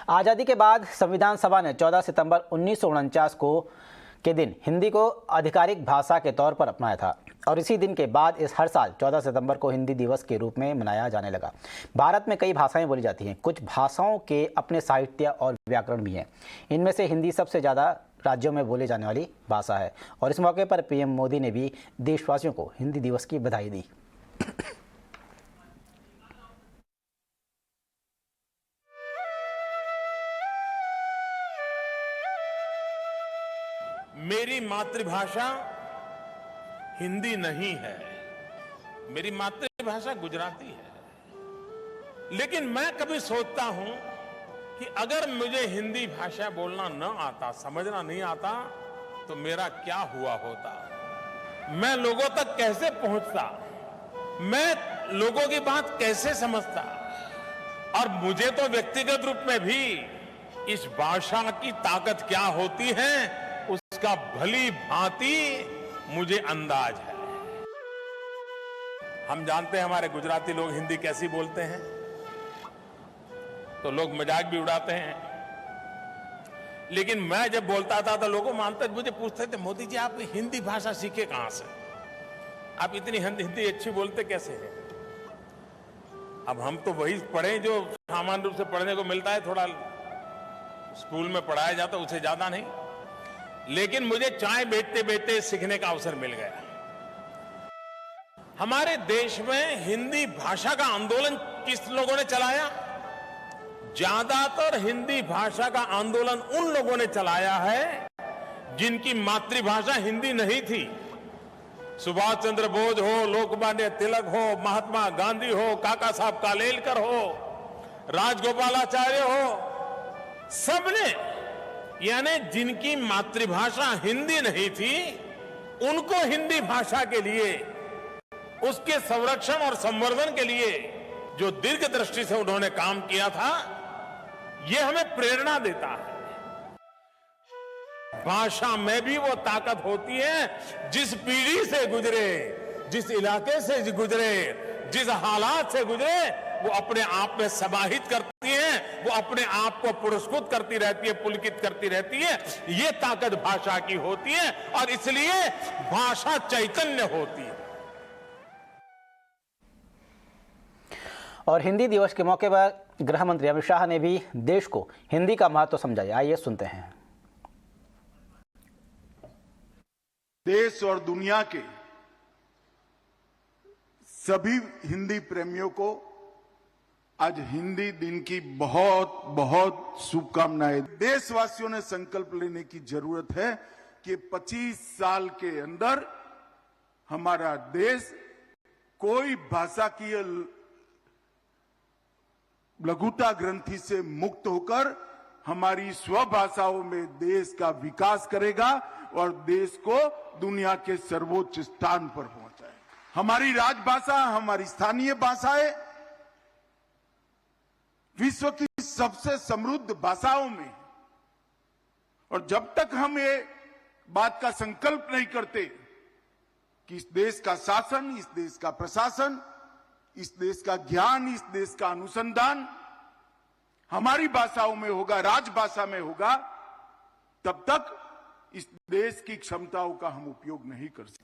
आज़ादी के बाद संविधान सभा ने 14 सितंबर 1949 के दिन हिंदी को आधिकारिक भाषा के तौर पर अपनाया था और इसी दिन के बाद इस हर साल 14 सितंबर को हिंदी दिवस के रूप में मनाया जाने लगा। भारत में कई भाषाएं बोली जाती हैं। कुछ भाषाओं के अपने साहित्य और व्याकरण भी हैं। इनमें से हिंदी सबसे ज़्यादा राज्यों में बोले जाने वाली भाषा है और इस मौके पर पीएम मोदी ने भी देशवासियों को हिंदी दिवस की बधाई दी। मेरी मातृभाषा हिंदी नहीं है, मेरी मातृभाषा गुजराती है। लेकिन मैं कभी सोचता हूं कि अगर मुझे हिंदी भाषा बोलना न आता, समझना नहीं आता, तो मेरा क्या हुआ होता, मैं लोगों तक कैसे पहुंचता, मैं लोगों की बात कैसे समझता। और मुझे तो व्यक्तिगत रूप में भी इस भाषा की ताकत क्या होती है उसका भली भांति मुझे अंदाज है। हम जानते हैं हमारे गुजराती लोग हिंदी कैसी बोलते हैं, तो लोग मजाक भी उड़ाते हैं। लेकिन मैं जब बोलता था तो लोगों मानते मुझे पूछते थे, मोदी जी आप हिंदी भाषा सीखे कहां से, आप इतनी हिंदी अच्छी बोलते कैसे हैं। अब हम तो वही पढ़े जो सामान्य रूप से पढ़ने को मिलता है, थोड़ा स्कूल में पढ़ाया जाता उससे ज्यादा नहीं। लेकिन मुझे चाय बेचते बेचते सीखने का अवसर मिल गया। हमारे देश में हिंदी भाषा का आंदोलन किस लोगों ने चलाया? ज्यादातर हिंदी भाषा का आंदोलन उन लोगों ने चलाया है जिनकी मातृभाषा हिंदी नहीं थी। सुभाष चंद्र बोस हो, लोकमान्य तिलक हो, महात्मा गांधी हो, काका साहब कालेलकर हो, राजगोपालाचार्य हो, सबने, यानी जिनकी मातृभाषा हिंदी नहीं थी उनको हिंदी भाषा के लिए, उसके संरक्षण और संवर्धन के लिए जो दीर्घ दृष्टि से उन्होंने काम किया था, यह हमें प्रेरणा देता है। भाषा में भी वो ताकत होती है जिस पीढ़ी से गुजरे, जिस इलाके से गुजरे, जिस हालात से गुजरे, वो अपने आप में समाहित करती है, वो अपने आप को पुरस्कृत करती रहती है, पुलकित करती रहती है। ये ताकत भाषा की होती है और इसलिए भाषा चैतन्य होती है। और हिंदी दिवस के मौके पर गृह मंत्री अमित शाह ने भी देश को हिंदी का महत्व समझाया। आइए सुनते हैं। देश और दुनिया के सभी हिंदी प्रेमियों को आज हिंदी दिन की बहुत बहुत शुभकामनाएं। देशवासियों ने संकल्प लेने की जरूरत है कि 25 साल के अंदर हमारा देश कोई भाषा की लघुता ग्रंथि से मुक्त होकर हमारी स्वभाषाओं में देश का विकास करेगा और देश को दुनिया के सर्वोच्च स्थान पर पहुंचाए। हमारी राजभाषा, हमारी स्थानीय भाषाएं विश्व की सबसे समृद्ध भाषाओं में, और जब तक हम ये बात का संकल्प नहीं करते कि इस देश का शासन, इस देश का प्रशासन, इस देश का ज्ञान, इस देश का अनुसंधान हमारी भाषाओं में होगा, राजभाषा में होगा, तब तक इस देश की क्षमताओं का हम उपयोग नहीं कर सकते।